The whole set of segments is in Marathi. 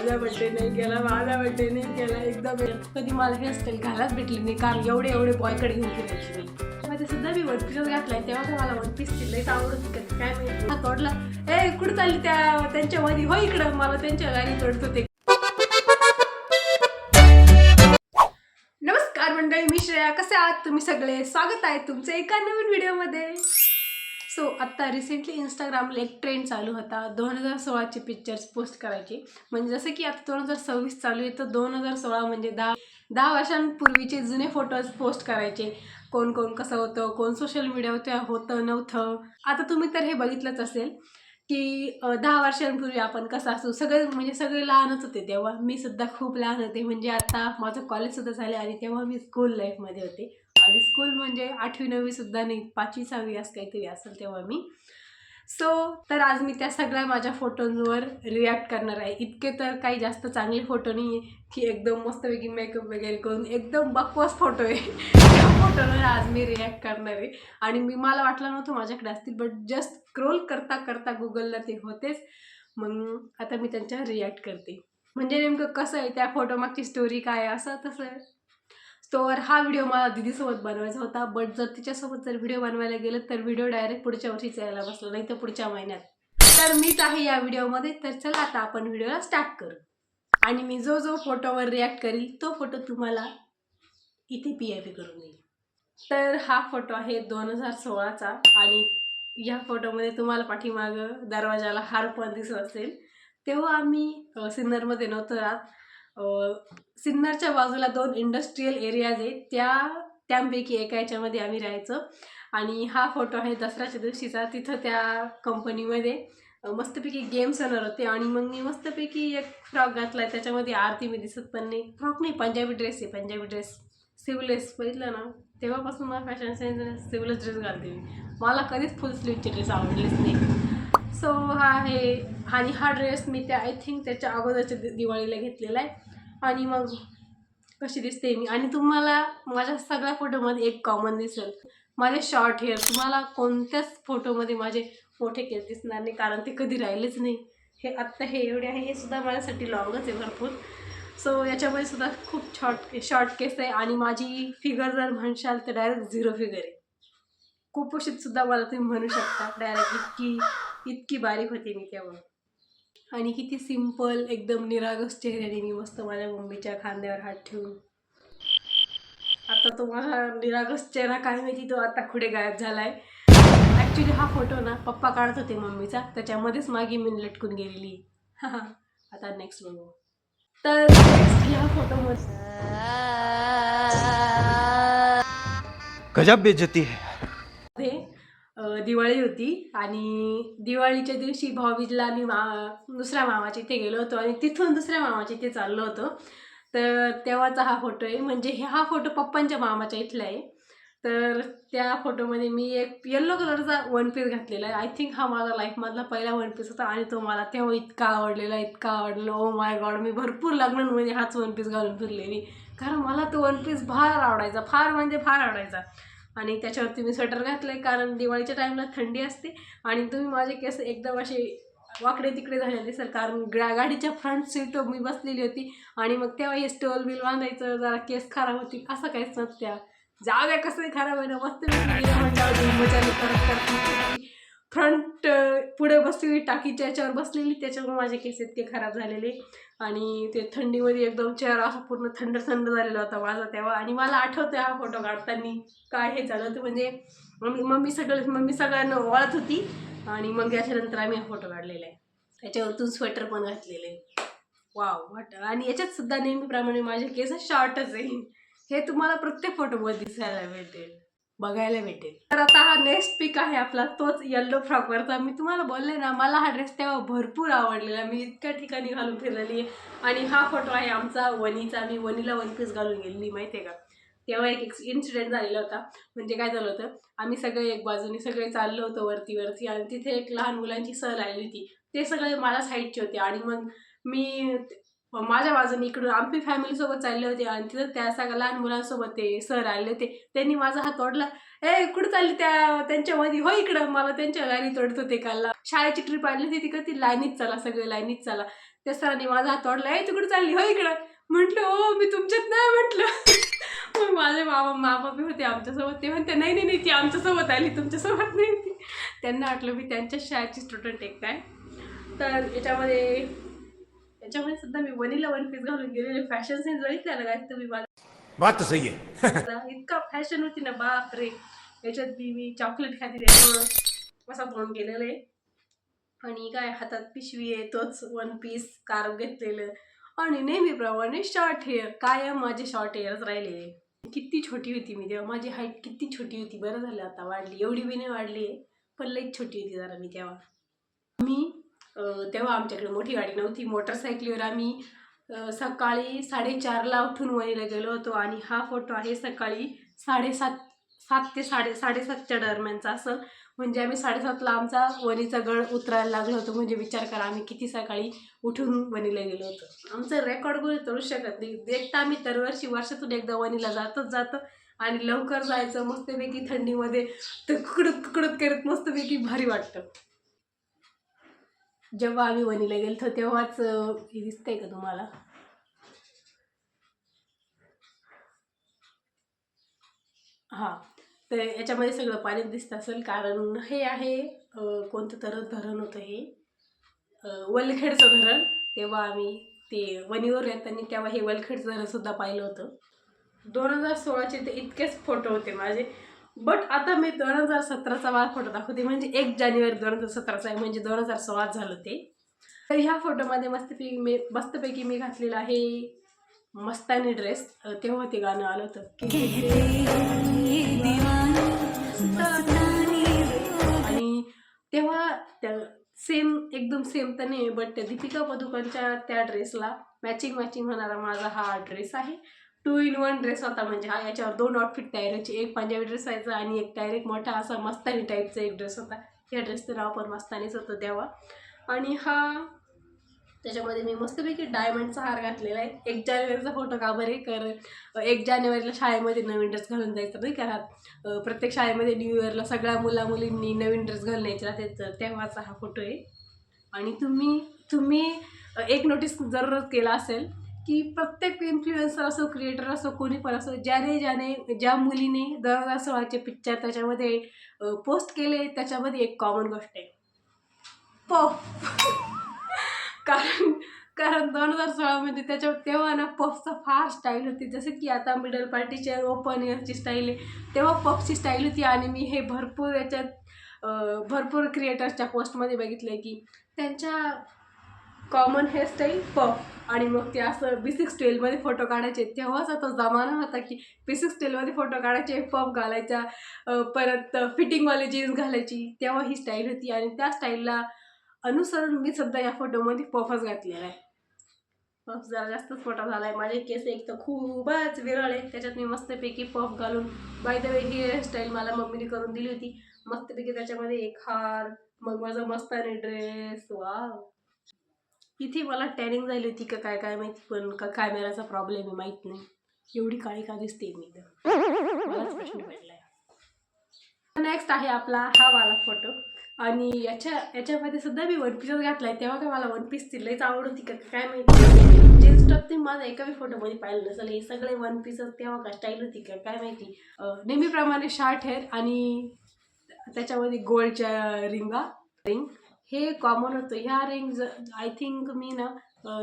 माझा बर्थडे नाही केला, माझा बर्थडे नाही केला. एकदम कधी मला हेअरस्टाईल घालायच भेटली नाही, कारण एवढे बॉयकडे घेऊन फिरायची मी. मध्ये सुद्धा मी वन पीसच घातलाय, तेव्हा तर मला वन पीस लईच आवडत होतं. काय माहिती हा तोडला. कुठं चालली त्यांच्या मध्ये, हो इकडं, मला त्यांच्या गाडी तोडत होते. नमस्कार मंडळी, मी श्रेया. कसे आहात तुम्ही सगळे? स्वागत आहे तुमचं एका नवीन व्हिडिओमध्ये. सो आत्ता रिसेंटली इंस्टाग्रामला एक ट्रेंड चालू होता 2016चे पिक्चर्स पोस्ट करायचे. म्हणजे जसं की आता 2026 चालू आहे, तर 2016 म्हणजे दहा वर्षांपूर्वीचे जुने फोटोज पोस्ट करायचे. कोण कोण कसं होतं, कोण सोशल मीडियावर होतं नव्हतं. आता तुम्ही तर हे बघितलंच असेल की 10 वर्षांपूर्वी आपण कसं असू, सगळे लहानच होते तेव्हा. मी सुद्धा खूप लहान होते, म्हणजे आता माझं कॉलेजसुद्धा झाले आणि तेव्हा मी स्कूल लाईफमध्ये होते. आणि स्कूल म्हणजे 8वी 9वी सुद्धा नाही, 5वी 6वी असं काहीतरी असेल तेव्हा मी. तर आज मी त्या सगळ्या माझ्या फोटोंवर रिॲक्ट करणार आहे. इतके तर काही जास्त चांगले फोटो नाही आहे की एकदम मस्तपैकी मेकअप वगैरे करून एकदम बकवास फोटो आहे. त्या फोटोवर आज मी रिॲक्ट करणार आहे. आणि मला वाटलं नव्हतं माझ्याकडे असतील, बट जस्ट स्क्रोल करता करता गुगलला ते होतेच. मग आता मी त्यांच्यावर रिॲक्ट करते. म्हणजे नेमकं कसं आहे, त्या फोटोमागची स्टोरी काय आहे, असं तसं. हा व्हिडिओ मला दीदीसोबत बनवायचा होता, बट जर तिच्यासोबत जर व्हिडिओ बनवायला गेलं तर व्हिडिओ डायरेक्ट पुढच्या वर्षीच यायला बसला, नाही तर पुढच्या महिन्यात. तर मीच आहे या व्हिडिओमध्ये. तर चला आता आपण व्हिडिओला स्टार्ट करू. आणि मी जो फोटोवर रिॲक्ट करील तो फोटो तुम्हाला इथे PIP करून देईल. तर हा फोटो आहे 2016चा. आणि या फोटोमध्ये तुम्हाला पाठीमागं दरवाजाला हार पण दिसत असेल. तेव्हा आम्ही सिन्नरमध्ये नव्हतो राहत. सिन्नरच्या बाजूला 2 इंडस्ट्रीयल एरियाज आहेत, त्यांपैकी एका याच्यामध्ये आम्ही राहायचो. आणि हा फोटो आहे दसऱ्याच्या दिवशीचा. तिथं त्या कंपनीमध्ये मस्तपैकी गेम्स होणार होते. आणि मग मी मस्तपैकी एक फ्रॉक घातला आहे, त्याच्यामध्ये आरती मी दिसत पण नाही. फ्रॉक नाही, पंजाबी ड्रेस आहे, पंजाबी ड्रेस. सिवलेस बघितलं ना, तेव्हापासून मला फॅशन सेन्स सिवलेस ड्रेस घालते मी. मला कधीच फुल स्लीवचे ड्रेस आवडलेच नाही. हा आहे. आणि हा ड्रेस मी आय थिंक त्याच्या अगोदरच्या दिवाळीला घेतलेला आहे. आणि मग कशी दिसते मी. आणि तुम्हाला माझ्या सगळ्या फोटोमध्ये एक कॉमन दिसेल, माझे शॉर्ट हेअर. तुम्हाला कोणत्याच फोटोमध्ये माझे मोठे केस दिसणार नाही, कारण ते कधी राहिलेच नाही. हे आत्ता हे एवढे आहे, हे सुद्धा माझ्यासाठी लॉंगच आहे भरपूर. याच्यामध्ये सुद्धा खूप शॉर्ट केस आहे. आणि माझी फिगर जर म्हणशाल तर डायरेक्ट 0 फिगर आहे. कुपोषित सुद्धा मला तुम्ही म्हणू शकता. डायरेक्ट इतकी बारीक होती मी तेव्हा. आणि किती सिंपल एकदम निरागस चेहऱ्याने मी मस्त माझ्या मम्मीच्या खांद्यावर हात ठेवून. आता तो माझा निरागस चेहरा काय माहिती, तो आता पुढे गायब झालाय. ॲक्च्युली हा फोटो ना पप्पा काढत होते मम्मीचा, त्याच्यामध्येच मागे मी लटकून गेलेली. आता नेक्स्ट बघू. तर ह्या फोटोमध्ये गजब बेइज्जती है. दिवाळी होती. आणि दिवाळीच्या दिवशी भाऊबीजला आम्ही दुसऱ्या मामाच्या इथे गेलो होतो, आणि तिथून दुसऱ्या मामाच्या इथे चाललो होतो. तर तेव्हाचा हा फोटो आहे. म्हणजे हा फोटो पप्पांच्या मामाच्या इथला आहे. तर त्या फोटोमध्ये मी एक येल्लो कलरचा वन पीस घातलेला आहे. आय थिंक हा माझा लाईफमधला पहिला वन पीस होता. आणि तो मला तेव्हा इतका आवडलेला. ओ माय गॉड, मी भरपूर लग्नांमध्ये हाच वन पीस घालून फिरलेली, कारण मला तो वन पीस फार आवडायचा, फार म्हणजे फार आवडायचा. आणि त्याच्यावरती मी स्वेटर घातलं आहे, कारण दिवाळीच्या टाईमला थंडी असते. आणि तुम्ही माझे केस एकदम असे वाकडे तिकडे झालेले सर, कारण गाडीच्या फ्रंट सीट मी बसलेली होती. आणि मग तेव्हा हे स्टोल बिल बांधायचं, जरा केस खराब होती, असं काहीच नव्हतं. त्या जाव्या कसं खराब आहे ना, मस्त फ्रंट पुढे बसलेली, टाकीच्या याच्यावर बसलेली, त्याच्यामुळे माझे केस इतके खराब झालेले. आणि ते थंडीमध्ये एकदम चेहरा असं पूर्ण थंड झालेला होता माझा तेव्हा. आणि मला आठवतं हा फोटो काढताना काय हे झालं होतं. म्हणजे मम्मी सगळ्यांना ओळखत होती. आणि मग याच्यानंतर आम्ही हा फोटो काढलेला आहे. त्याच्यावरतून स्वेटर पण घातलेले. वाव वाट. आणि याच्यात सुद्धा नेहमीप्रमाणे माझे केस शॉर्टच आहे. हे तुम्हाला प्रत्येक फोटोमध्ये दिसायला भेटेल, बघायला भेटेल. तर आता हा नेक्स्ट पिक आहे आपला, तोच येल्लो फ्रॉकवरचा. मी तुम्हाला बोलले ना, मला हा ड्रेस तेव्हा भरपूर आवडलेला, मी इतक्या ठिकाणी घालून फिरलेली आहे. आणि हा फोटो आहे आमचा वनीचा. मी वनीला वन पीस घालून गेलेली, माहिती आहे का. तेव्हा एक इन्सिडेंट झालेला होता. म्हणजे काय झालं होतं, आम्ही सगळे एक बाजूने सगळे चाललो होतो वरती. आणि तिथे एक लहान मुलांची सहल आली होती. ते सगळे मला साईडचे होते. आणि मग मी माझ्या बाजूने इकडून आम्ही फॅमिलीसोबत चालले होते. आणि तिथं त्या सगळ्या लहान मुलांसोबत ते सर आले होते. त्यांनी माझा हात तोडला. कुठं चालली त्यांच्यामध्ये, हो इकडं, मला त्यांच्या गाडी तोडत होते. काल शाळेची ट्रिप आली होती, ती लाईनीत चला, सगळे लाईनीत चला. त्या सरांनी माझा हात वाढला, "ए तिकडे चालली हो इकडं." म्हटलं "ओ मी तुमच्यात नाही." म्हटलं. मग माझे मामा बी होते आमच्यासोबत. ते म्हणते "नाही नाही नाही, ती आमच्यासोबत आली, तुमच्यासोबत नाही ती." त्यांना वाटलं मी त्यांच्याच शाळेची स्टुडंट एक काय. तर याच्यामध्ये सुद्धा मी वनीला वन पीस घालून गेलेले. फॅशन सेन्स बघितला ना तुम्ही माझा. बात तो सही है. इतका फॅशन होती ना बाप रे. याच्यात बी मी चॉकलेट खाती त्यामुळं असा तोंड केलेलं आहे. आणि काय हातात पिशवी आहे, तोच वन पीस स्कार्फ घेतलेलं. आणि नेहमीप्रमाणे शॉर्ट हेअर, कायम माझे शॉर्ट हेअरच राहिलेले. किती छोटी होती मी तेव्हा, माझी हाईट किती छोटी होती. बरं झालं आता वाढली, एवढी बी नाही वाढली आहे, पण लई छोटी होती जरा मी तेव्हा. तेव्हा आमच्याकडे मोठी गाडी नव्हती. मोटरसायकलीवर आम्ही सकाळी 4:30ला उठून वणीला गेलो होतो. आणि हा फोटो आहे सकाळी 7:30 ते 7:30च्या दरम्यानचा असं. म्हणजे आम्ही 7:30ला आमचा वणीचा गड उतरायला लागलो होतो. म्हणजे विचार करा आम्ही किती सकाळी उठून वणीला गेलो होतो. आमचं रेकॉर्ड बोल करू शकत नाही. देखता आम्ही वर्षातून एकदा वणीला जातो आणि लवकर जायचं मस्तपैकी थंडीमध्ये. तर कुकडत करत मस्तपैकी भारी वाटतं. जेव्हा आम्ही वणीला गेलो तेव्हाच हे दिसतंय का तुम्हाला? हां, तर याच्यामध्ये सगळं पाणीच दिसतं असेल, कारण हे आहे कोणतं तर धरण होतं हे, वलखेडचं धरण. तेव्हा आम्ही ते वणीवर येताना तेव्हा हे वलखेडचं धरणसुद्धा पाहिलं होतं. 2016चे ते इतकेच फोटो होते माझे. बट आता मी 2017चा मला फोटो दाखवते. म्हणजे 1 जानेवारी 2017चा आहे, म्हणजे 2016 झालं ते. तर ह्या फोटोमध्ये मस्तपैकी मी घातलेला आहे मस्तानी ड्रेस. तेव्हा ते गाणं आलं होतं आणि तेव्हा एकदम सेम तर नाही, बट दीपिका पदुकोणच्या त्या ड्रेसला मॅचिंग होणारा माझा हा ड्रेस आहे. 2 in 1 ड्रेस होता. म्हणजे हा याच्यावर 2 आउटफिट तयार व्हायचे. एक पंजाबी ड्रेस व्हायचा आणि एक डायरेक्ट मोठा असा मस्तानी टाईपचा एक ड्रेस होता. या ड्रेसचं नाव पण मस्तानीच होतं तेव्हा. आणि त्याच्यामध्ये मी मस्तपैकी डायमंडचा हार घातलेला आहे. 1 जानेवारीचा फोटो का बरे, कारण 1 जानेवारीला शाळेमध्ये नवीन ड्रेस घालून जायचं नाही का. प्रत्येक शाळेमध्ये न्यू इयरला सगळ्या मुलींनी नवीन ड्रेस घालून यायचे राहते. तर तेव्हाचा हा फोटो आहे. आणि तुम्ही एक नोटीस जरूर केला असेल की प्रत्येक इन्फ्लुएन्सर असो, क्रिएटर असो, कोणी पण असो, ज्या मुलीने 2016चे पिक्चर त्याच्यामध्ये पोस्ट केले, त्याच्यामध्ये एक कॉमन गोष्ट आहे, पफ. कारण 2016मध्ये तेव्हा ना पफचा फार स्टाईल होती. जसं की आता मिडल पार्टीच्या ओपन इयरची स्टाईल आहे, तेव्हा पफची स्टाईल होती. आणि मी हे भरपूर क्रिएटर्सच्या पोस्टमध्ये बघितलं की त्यांच्या कॉमन हेअरस्टाईल पफ. आणि मग ते असं B612मध्ये फोटो काढायचे. तेव्हाचा तो जमाना होता की B612मध्ये फोटो काढायचे, पफ घालायचा, परत फिटिंगवाले जीन्स घालायची. तेव्हा ही स्टाईल होती. आणि त्या स्टाईलला अनुसरून मी सध्या या फोटोमध्ये पफच घातलेला आहे. पफ जरा जास्तच मोठा झाला आहे. माझे केस एक तर खूपच विरळ आहे, त्याच्यात मी मस्तपैकी पफ घालून. By the way he hairstyle मला मम्मीने करून दिली होती. मस्तपैकी त्याच्यामध्ये एक हार, मग माझा मस्तानी ड्रेस. वाव. इथे मला टॅनिंग झाली होती का काय माहिती, पण का कॅमेराचा प्रॉब्लेम आहे माहीत नाही. एवढी काळी का दिसते मी तर, मलाच प्रश्न पडलाय. नेक्स्ट आहे आपला हा वाला फोटो. आणि याच्यामध्ये सुद्धा मी वन पीसच घातलाय. तेव्हा काय मला वन पीसची लईच आवड होती का काय माहिती. जीन्स टॉप ते माझा एका फोटोमध्ये पाहिलं नसेल. हे सगळे वन पीसच तेव्हा का स्टाईल होती का काय माहिती. नेहमीप्रमाणे शॉर्ट हेअर आणि त्याच्यामध्ये गोल्डच्या रिंग हे कॉमन होतं. ह्या रिंग आय थिंक मी ना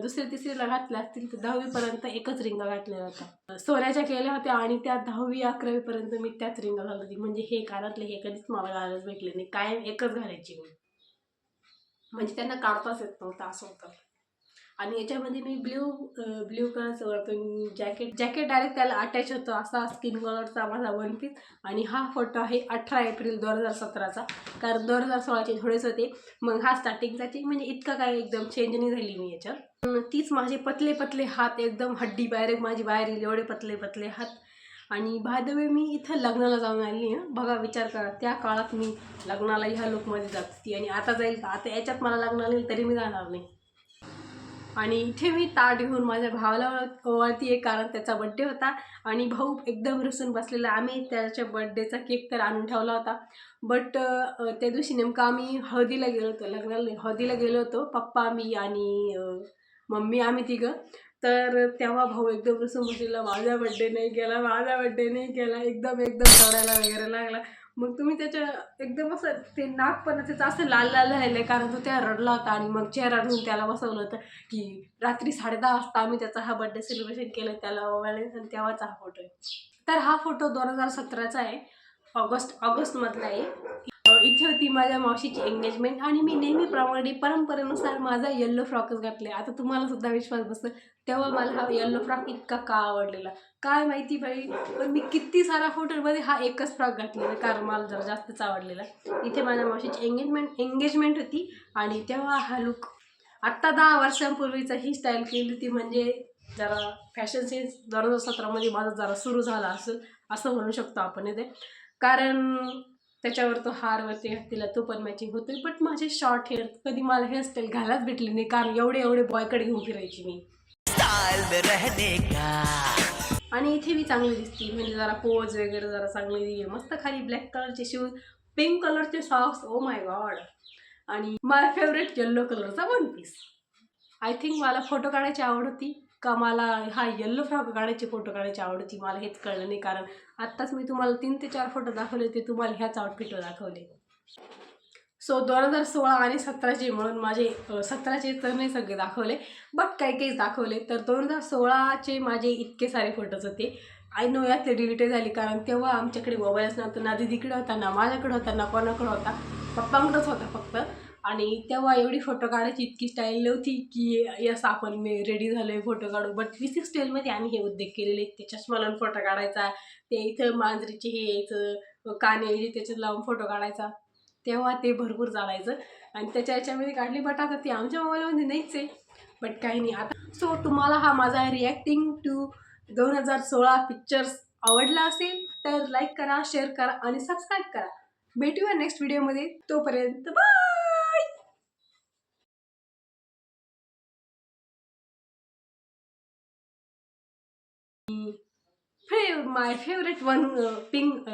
दुसऱ्या तिसरीला घातल्या असतील, तर 10वीपर्यंत एकच रिंगा घातल्या होत्या. सोन्याच्या केल्या होत्या आणि त्या 10वी 11वीपर्यंत मी त्याच रिंगा घालत होती. म्हणजे हे कानातले हे कधीच मला घालायला भेटले नाही, कायम एकच घालायची मी. म्हणजे त्यांना काढताच येत नव्हतं असं होतं. आणि याच्यामध्ये मी ब्ल्यू कलरचं वरतून जॅकेट डायरेक्ट त्याला अटॅच होतं, असा स्किन कलरचा माझा वन पीस. आणि हा फोटो आहे 18 एप्रिल 2017चा, कारण 2016चे थोडेच होते. मग हा स्टार्टिंगचा म्हणजे इतका काय एकदम चेंज नाही झाली मी याच्यात. तीच माझे पतले हात, एकदम हड्डी डायरेक्ट माझी बाहेर येईल एवढे पतले हात. आणि बाय द वे मी इथं लग्नाला जाऊन आली आहे. बघा विचार करा, त्या काळात मी लग्नाला ह्या लुकमध्ये जात होती. आणि आता जाईल का, आता याच्यात मला लग्नाला येईल तरी मी जाणार नाही. आणि इथे मी ताट घेऊन माझ्या भावाला ओवाळती आहे, कारण त्याचा बड्डे होता. आणि भाऊ एकदम रुसून बसलेला. आम्ही त्याच्या बड्डेचा केक तर आणून ठेवला होता, बट त्या दिवशी नेमकं आम्ही हळदीला गेलो होतो, लग्नाला हळदीला गेलो होतो. पप्पा, मी आणि मम्मी आम्ही तिघं. तर तेव्हा भाऊ एकदम रुसून बसलेला, माझा बड्डे नाही केला, माझा बड्डे नाही केला, एकदम एकदम रडायला वगैरे लागला. मग तुम्ही त्याच्या एकदम असं ते नाक पण त्याचं असं लाल लाल राहिलं, कारण तो त्या रडला होता. आणि मग चेहरा धुवून त्याला बसवलं होतं की रात्री 10:30 वाजता आम्ही त्याचा हा बड्डे सेलिब्रेशन केलं त्याला ओवाळले, आणि तेव्हाचा हा फोटो आहे. तर हा फोटो 2017चा आहे, ऑगस्टमधला आहे. इथे होती माझ्या मावशीची एंगेजमेंट, आणि मी नेहमीप्रमाणे परंपरेनुसार माझा येल्लो फ्रॉकच घातले. आता तुम्हाला सुद्धा विश्वास बसेल, तेव्हा मला हा येल्लो फ्रॉक इतका का आवडलेला काय माहिती बाई. पण मी किती साऱ्या फोटोमध्ये हा एकच फ्रॉक घातलेला, कारण मला जरा जास्तच आवडलेला. इथे माझ्या मावशीची एंगेजमेंट होती, आणि तेव्हा हा लुक. आत्ता 10 वर्षांपूर्वीचा ही स्टाईल केली होती, म्हणजे जरा फॅशन सेन्स 2017मध्ये माझा जरा सुरू झाला असेल असं म्हणू शकतो आपण इथे. कारण त्याच्यावर तो हारवरती घातलेला तो पण मॅचिंग होतोय. बट माझे शॉर्ट हेअर कधी मला हेअरस्टाईल घालायला भेटली नाही, कारण एवढे बॉयकडे घेऊन फिरायची मी. आणि इथे मी चांगली दिसते, म्हणजे जरा पोज वगैरे जरा चांगली दिली. मस्त खाली ब्लॅक कलरचे शूज, पिंक कलरचे सॉक्स, ओ माय गॉड. आणि माय फेवरेट येल्लो कलरचा वन पीस. आय थिंक मला फोटो काढायची आवड होती का मला हा येल्लो फ्रॉक फोटो काढायची आवड होती, मला हेच कळलं नाही. कारण आत्ताच मी तुम्हाला 3 ते 4 फोटो दाखवले, ते तुम्हाला ह्याच आउटफिटवर दाखवले. सो 2016 आणि 17चे म्हणून माझे 17चे तर नाही सगळे दाखवले, बट काही दाखवले. तर 2016चे माझे इतके सारे फोटोज होते. आय नो यातले डिलीट झाले, कारण तेव्हा आमच्याकडे मोबाईलच नव्हता, ना दीदीकडे होता, ना माझ्याकडे होता, ना कोणाकडे होता, पप्पांकडेच होता फक्त. आणि तेव्हा एवढी फोटो काढायची इतकी स्टाईल नव्हती की यस आपण मी रेडी झालो आहे फोटो काढू. बट V6 स्टाईलमध्ये आम्ही हे उद्योग केलेले. ते चष्मा लावून फोटो काढायचा, ते इथं मांजरीचे हे यायचं काने त्याच्यात लावून फोटो काढायचा, तेव्हा ते भरपूर चालायचं. आणि त्याच्या याच्यामध्ये काढली, बट आता ती आमच्या मोबाईलमध्ये नाहीच आहे. बट काही नाही आता. सो तुम्हाला हा माझा रिॲक्टिंग टू 2016 पिक्चर्स आवडला असेल तर लाईक करा, शेअर करा आणि सबस्क्राईब करा. भेटूया नेक्स्ट व्हिडिओमध्ये. तोपर्यंत बाय. माय फेवरेट वन पिंक